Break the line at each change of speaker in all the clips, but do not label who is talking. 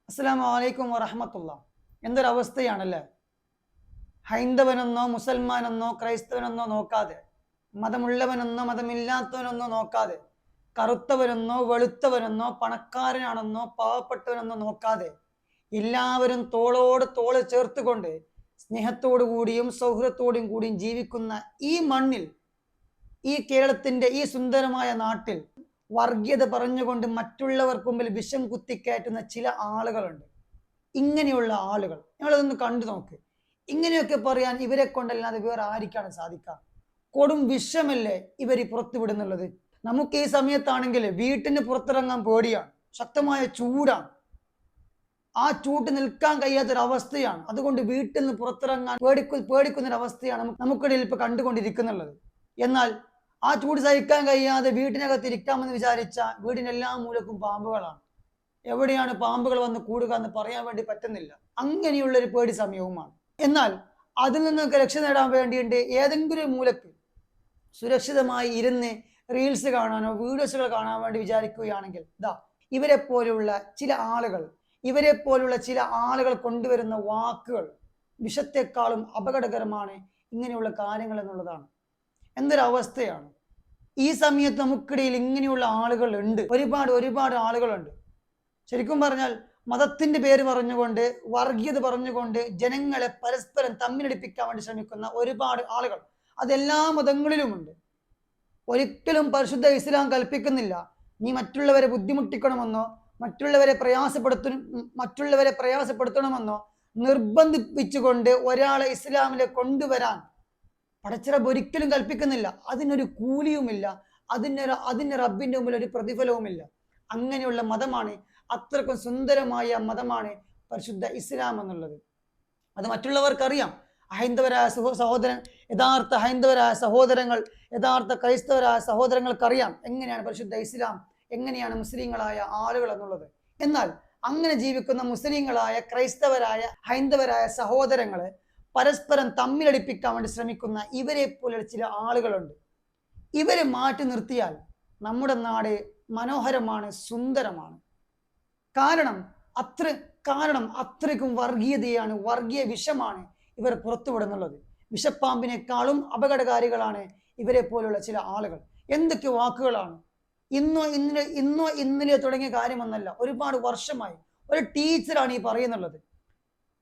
അസ്സലാമു അലൈക്കും വറഹമത്തുള്ള. എന്തൊരവസ്ഥയാണല്ലേ! ഹൈന്ദവനെന്നോ മുസൽമാനെന്നോ ക്രൈസ്തവനെന്നോ നോക്കാതെ, മതമുള്ളവനെന്നോ മതമില്ലാത്തവനെന്നോ നോക്കാതെ, കറുത്തവനെന്നോ വെളുത്തവനെന്നോ പണക്കാരനാണെന്നോ പാവപ്പെട്ടവനെന്നോ നോക്കാതെ എല്ലാവരും തോളോട് തോള് ചേർത്തുകൊണ്ട് സ്നേഹത്തോടു കൂടിയും സൗഹൃദത്തോടും കൂടിയും ജീവിക്കുന്ന ഈ മണ്ണിൽ, ഈ കേരളത്തിന്റെ ഈ സുന്ദരമായ നാട്ടിൽ വർഗീയത പറഞ്ഞുകൊണ്ട് മറ്റുള്ളവർക്ക് മുമ്പിൽ വിഷം കുത്തിക്കയറ്റുന്ന ചില ആളുകളുണ്ട്. ഇങ്ങനെയുള്ള ആളുകൾ നിങ്ങളതൊന്ന് കണ്ടു നോക്ക്. ഇങ്ങനെയൊക്കെ പറയാൻ ഇവരെ കൊണ്ടല്ലാതെ വേറെ ആർക്കാണ് സാധിക്കുക? കൊടും വിഷമല്ലേ ഇവർ പുറത്തു വിടുന്നുള്ളത്. നമുക്ക് ഈ സമയത്താണെങ്കിൽ വീട്ടിന് പുറത്തിറങ്ങാൻ പേടിയാണ്, ശക്തമായ ചൂടാണ്, ആ ചൂട്ട് നിൽക്കാൻ കഴിയാത്തൊരവസ്ഥയാണ്. അതുകൊണ്ട് വീട്ടിൽ നിന്ന് പുറത്തിറങ്ങാൻ പേടിക്കുന്നൊരവസ്ഥയാണ് നമുക്കിടയിൽ ഇപ്പൊ കണ്ടുകൊണ്ടിരിക്കുന്നുള്ളത്. എന്നാൽ ആ ചൂട് സഹിക്കാൻ കഴിയാതെ വീട്ടിനകത്ത് ഇരിക്കാമെന്ന് വിചാരിച്ച വീടിന് എല്ലാ മൂലക്കും പാമ്പുകളാണ്. എവിടെയാണ് പാമ്പുകൾ വന്ന് കൂടുക എന്ന് പറയാൻ വേണ്ടി പറ്റുന്നില്ല. അങ്ങനെയുള്ള ഒരു പേടി സമയവുമാണ്. എന്നാൽ അതിൽ നിന്നൊക്കെ രക്ഷ നേടാൻ വേണ്ടിയിട്ട് ഏതെങ്കിലും മൂലക്ക് സുരക്ഷിതമായി ഇരുന്ന് റീൽസ് കാണാനോ വീഡിയോസുകൾ കാണാൻ വേണ്ടി വിചാരിക്കുകയാണെങ്കിൽ ഇവരെ പോലുള്ള ചില ആളുകൾ കൊണ്ടുവരുന്ന വാക്കുകൾ വിഷത്തെക്കാളും അപകടകരമാണ് ഇങ്ങനെയുള്ള കാര്യങ്ങൾ എന്നുള്ളതാണ്. എന്തൊരവസ്ഥയാണ്! ഈ സമയത്ത് നമുക്കിടയിൽ ഇങ്ങനെയുള്ള ആളുകൾ ഉണ്ട്, ഒരുപാട് ആളുകളുണ്ട്. ശരിക്കും പറഞ്ഞാൽ മതത്തിന്റെ പേര് പറഞ്ഞുകൊണ്ട്, വർഗീയത പറഞ്ഞുകൊണ്ട് ജനങ്ങളെ പരസ്പരം തമ്മിലടിപ്പിക്കാൻ വേണ്ടി ശ്രമിക്കുന്ന ഒരുപാട് ആളുകൾ അതെല്ലാ മതങ്ങളിലുമുണ്ട്. ഒരിക്കലും പരിശുദ്ധ ഇസ്ലാം കൽപ്പിക്കുന്നില്ല നീ മറ്റുള്ളവരെ ബുദ്ധിമുട്ടിക്കണമെന്നോ മറ്റുള്ളവരെ പ്രയാസപ്പെടുത്തണമെന്നോ നിർബന്ധിപ്പിച്ചുകൊണ്ട് ഒരാളെ ഇസ്ലാമിലെ കൊണ്ടുവരാൻ പടച്ചിറപ്പ് ഒരിക്കലും കൽപ്പിക്കുന്നില്ല. അതിനൊരു കൂലിയുമില്ല, അതിന് റബ്ബിന്റെ മുമ്പിൽ ഒരു പ്രതിഫലവുമില്ല. അങ്ങനെയുള്ള മതമാണ്, അത്രക്കും സുന്ദരമായ മതമാണ് പരിശുദ്ധ ഇസ്ലാം എന്നുള്ളത്. അത് മറ്റുള്ളവർക്കറിയാം. യഥാർത്ഥ ഹൈന്ദവരായ സഹോദരങ്ങൾ, യഥാർത്ഥ ക്രൈസ്തവരായ സഹോദരങ്ങൾക്കറിയാം എങ്ങനെയാണ് പരിശുദ്ധ ഇസ്ലാം, എങ്ങനെയാണ് മുസ്ലിങ്ങളായ ആളുകൾ എന്നുള്ളത്. എന്നാൽ അങ്ങനെ ജീവിക്കുന്ന മുസ്ലിങ്ങളായ ക്രൈസ്തവരായ ഹൈന്ദവരായ സഹോദരങ്ങളെ പരസ്പരം തമ്മിലടിപ്പിക്കാൻ വേണ്ടി ശ്രമിക്കുന്ന ഇവരെ പോലെ ചില ആളുകളുണ്ട്. ഇവരെ മാറ്റി നിർത്തിയാൽ നമ്മുടെ നാട് മനോഹരമാണ്, സുന്ദരമാണ്. കാരണം അത്രയ്ക്കും വർഗീയതയാണ്, വർഗീയ വിഷമാണ് ഇവർ പുറത്തുവിടുന്നുള്ളത്. വിഷപ്പാമ്പിനേക്കാളും അപകടകാരികളാണ് ഇവരെ പോലുള്ള ചില ആളുകൾ. എന്തൊക്കെ വാക്കുകളാണ്! ഇന്നലെ തുടങ്ങിയ കാര്യമൊന്നല്ല, ഒരുപാട് വർഷമായി ഒരു ടീച്ചറാണ് ഈ പറയുന്നുള്ളത്.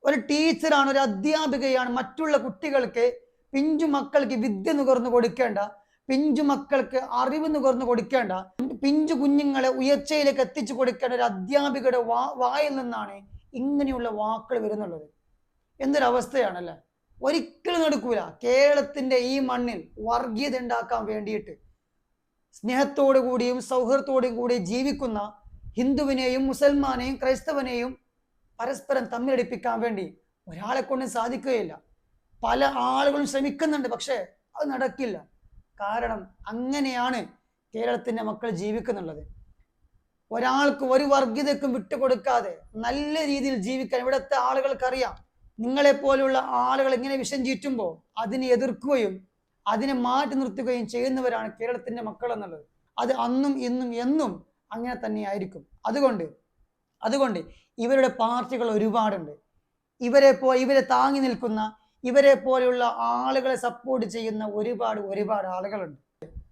ഒരു ടീച്ചറാണ്, ഒരു അധ്യാപികയാണ് മറ്റുള്ള കുട്ടികൾക്ക്, പിഞ്ചു മക്കൾക്ക് വിദ്യ നുകർന്നു കൊടുക്കേണ്ട, പിഞ്ചു മക്കൾക്ക് അറിവ് നുകർന്നു കൊടുക്കേണ്ട, പിഞ്ചു കുഞ്ഞുങ്ങളെ ഉയർച്ചയിലേക്ക് എത്തിച്ചു കൊടുക്കേണ്ട ഒരു അധ്യാപികയുടെ വായിൽ നിന്നാണ് ഇങ്ങനെയുള്ള വാക്കുകൾ വരുന്നുള്ളത്. എന്തൊരവസ്ഥയാണല്ലേ! ഒരിക്കലും നടക്കൂല. കേരളത്തിന്റെ ഈ മണ്ണിൽ വർഗീയത ഉണ്ടാക്കാൻ വേണ്ടിയിട്ട് സ്നേഹത്തോടു കൂടിയും സൗഹൃദത്തോടും കൂടി ജീവിക്കുന്ന ഹിന്ദുവിനെയും മുസൽമാനെയും ക്രൈസ്തവനെയും പരസ്പരം തമ്മിലടിപ്പിക്കാൻ വേണ്ടി ഒരാളെ കൊണ്ടും സാധിക്കുകയില്ല. പല ആളുകളും ശ്രമിക്കുന്നുണ്ട്, പക്ഷെ അത് നടക്കില്ല. കാരണം അങ്ങനെയാണ് കേരളത്തിന്റെ മക്കൾ ജീവിക്കുന്നുള്ളത്. ഒരാൾക്ക് ഒരു വർഗീയതയ്ക്കും വിട്ടുകൊടുക്കാതെ നല്ല രീതിയിൽ ജീവിക്കാൻ ഇവിടുത്തെ ആളുകൾക്കറിയാം. നിങ്ങളെപ്പോലുള്ള ആളുകൾ ഇങ്ങനെ വിഷം ചീറ്റുമ്പോൾ അതിനെ എതിർക്കുകയും അതിനെ മാറ്റി നിർത്തുകയും ചെയ്യുന്നവരാണ് കേരളത്തിന്റെ മക്കൾ എന്നുള്ളത്. അത് അന്നും ഇന്നും എന്നും അങ്ങനെ തന്നെയായിരിക്കും. അതുകൊണ്ട് ഇവരുടെ പാർട്ടികൾ ഒരുപാടുണ്ട്. ഇവരെ താങ്ങി നിൽക്കുന്ന, ഇവരെ പോലെയുള്ള ആളുകളെ സപ്പോർട്ട് ചെയ്യുന്ന ഒരുപാട് ആളുകളുണ്ട്.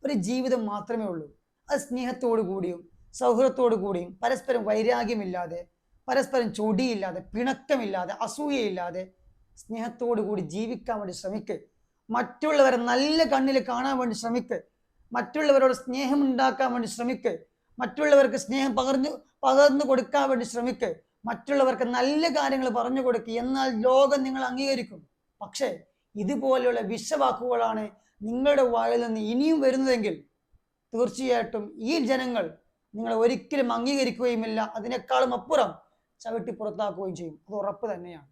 ഒരു ജീവിതം മാത്രമേ ഉള്ളൂ. അത് സ്നേഹത്തോടു കൂടിയും സൗഹൃദത്തോടു കൂടിയും പരസ്പരം വൈരാഗ്യമില്ലാതെ, പരസ്പരം ചൊടിയില്ലാതെ, പിണക്കമില്ലാതെ, അസൂയയില്ലാതെ സ്നേഹത്തോടു കൂടി ജീവിക്കാൻ വേണ്ടി ശ്രമിക്കുക. മറ്റുള്ളവരെ നല്ല കണ്ണിൽ കാണാൻ വേണ്ടി ശ്രമിക്കുക. മറ്റുള്ളവരോട് സ്നേഹം ഉണ്ടാക്കാൻ വേണ്ടി ശ്രമിക്കുക. മറ്റുള്ളവർക്ക് സ്നേഹം പകർന്നു കൊടുക്കാൻ വേണ്ടി ശ്രമിക്കുക. മറ്റുള്ളവർക്ക് നല്ല കാര്യങ്ങൾ പറഞ്ഞു കൊടുക്കുക. എന്നാൽ ലോകം നിങ്ങൾ അംഗീകരിക്കും. പക്ഷേ ഇതുപോലെയുള്ള വിഷവാക്കുകളാണ് നിങ്ങളുടെ വായിൽ നിന്ന് ഇനിയും വരുന്നതെങ്കിൽ തീർച്ചയായിട്ടും ഈ ജനങ്ങൾ നിങ്ങളെ ഒരിക്കലും അംഗീകരിക്കുകയുമില്ല. അതിനേക്കാളും അപ്പുറം ചവിട്ടി പുറത്താക്കുകയും ചെയ്യും. അത് ഉറപ്പ് തന്നെയാണ്.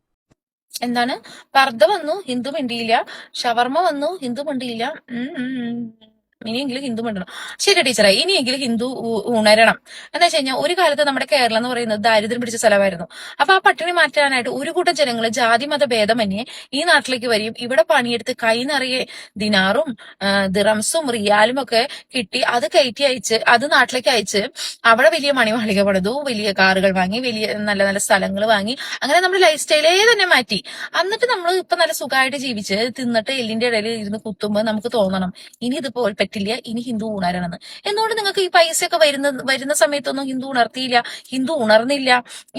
എന്താണ്? പർദ്ദ വന്നു ഹിന്ദു മിണ്ടിയില്ല, ഷവർമ്മ വന്നു ഹിന്ദു മിണ്ടിയില്ല. ഇനിയെങ്കിലും ഹിന്ദു മിണ്ടണം. ശരി ടീച്ചറെ, ഇനിയെങ്കിലും ഹിന്ദു ഉണരണം. എന്താ വെച്ച് കഴിഞ്ഞാൽ ഒരു കാലത്ത് നമ്മുടെ കേരളം എന്ന് പറയുന്നത് ദാരിദ്ര്യം പിടിച്ച സ്ഥലമായിരുന്നു. അപ്പൊ ആ പട്ടിണി മാറ്റാനായിട്ട് ഒരു കൂട്ടം ജനങ്ങള് ജാതി മത ഭേദമന്യേ ഈ നാട്ടിലേക്ക് വരും. ഇവിടെ പണിയെടുത്ത് കൈ നിറയെ ദിനാറും ദിറംസും റിയാലും ഒക്കെ കിട്ടി അത് കയറ്റി അയച്ച് അത് നാട്ടിലേക്ക് അയച്ച് അവിടെ വലിയ മണിമാളിക പണിതു, വലിയ കാറുകൾ വാങ്ങി, വലിയ നല്ല നല്ല സ്ഥലങ്ങൾ വാങ്ങി, അങ്ങനെ നമ്മുടെ ലൈഫ് സ്റ്റൈലേ തന്നെ മാറ്റി. എന്നിട്ട് നമ്മൾ ഇപ്പൊ നല്ല സുഖമായിട്ട് ജീവിച്ച് തിന്നിട്ട് എല്ലിന്റെ ഇടയിൽ ഇരുന്ന് കുത്തുമ്പോൾ നമുക്ക് തോന്നണം ഇനി ഇതുപോലെ പറ്റില്ല, ഇനി ഹിന്ദു ഉണരണമെന്ന്. എന്തുകൊണ്ട് നിങ്ങൾക്ക് ഈ പൈസയൊക്കെ വരുന്ന സമയത്തൊന്നും ഹിന്ദു ഉണർത്തിയില്ല, ഹിന്ദു ഉണർന്നില്ല?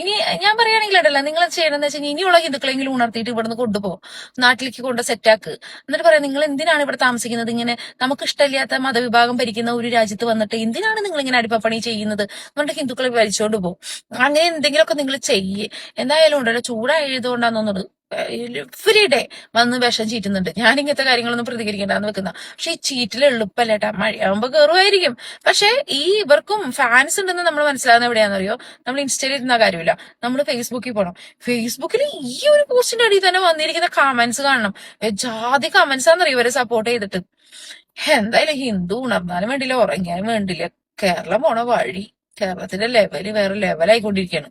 ഇനി ഞാൻ പറയുകയാണെങ്കിൽ ഉണ്ടല്ലോ, നിങ്ങൾ ചെയ്യണമെന്ന് വെച്ചാൽ ഇനിയുള്ള ഹിന്ദുക്കളെങ്കിലും ഉണർത്തിയിട്ട് ഇവിടുന്ന് കൊണ്ടുപോകും, നാട്ടിലേക്ക് കൊണ്ട് സെറ്റാക്ക്. എന്നിട്ട് പറയാം നിങ്ങൾ എന്തിനാണ് ഇവിടെ താമസിക്കുന്നത്, ഇങ്ങനെ നമുക്ക് ഇഷ്ടമില്ലാത്ത മതവിഭാഗം ഭരിക്കുന്ന ഒരു രാജ്യത്ത് വന്നിട്ട് എന്തിനാണ് നിങ്ങൾ ഇങ്ങനെ അടിപ്പപ്പണി ചെയ്യുന്നത്, എന്നിട്ട് ഹിന്ദുക്കളെ ഭരിച്ചുകൊണ്ട് പോകും. അങ്ങനെ എന്തെങ്കിലുമൊക്കെ നിങ്ങൾ ചെയ്യേ. എന്തായാലും ഉണ്ടല്ലോ, ചൂടായതുകൊണ്ടാന്ന് തോന്നുന്നത് എവരി ഡേ വന്ന് വിഷം ചീറ്റുന്നുണ്ട്. ഞാൻ ഇങ്ങനത്തെ കാര്യങ്ങളൊന്നും പ്രതികരിക്കണ്ടെന്ന് വെക്കുന്ന, പക്ഷെ ഈ ചീറ്റിൽ എളുപ്പല്ലേട്ടാ, മഴയാകുമ്പോ കയറുമായിരിക്കും. പക്ഷെ ഈ ഇവർക്കും ഫാൻസ് ഉണ്ടെന്ന് നമ്മൾ മനസ്സിലാകുന്ന എവിടെയാണെന്നറിയോ? നമ്മൾ ഇൻസ്റ്റയിൽ ഇരുന്ന കാര്യമില്ല, നമ്മൾ ഫേസ്ബുക്കിൽ പോകണം. ഫേസ്ബുക്കിൽ ഈ ഒരു പോസ്റ്റിന്റെ അടിയിൽ തന്നെ വന്നിരിക്കുന്ന കമന്റ്സ് കാണണം. ജാതി കമന്റ്സ് ആണെന്നറിയോ ഇവരെ സപ്പോർട്ട് ചെയ്തിട്ട്. എന്തായാലും ഹിന്ദു ഉണർന്നാലും വേണ്ടില്ല, ഉറങ്ങിയാലും വേണ്ടില്ല, കേരളം പോണ വഴി, കേരളത്തിന്റെ ലെവല് വേറെ ലെവലായിക്കൊണ്ടിരിക്കുകയാണ്.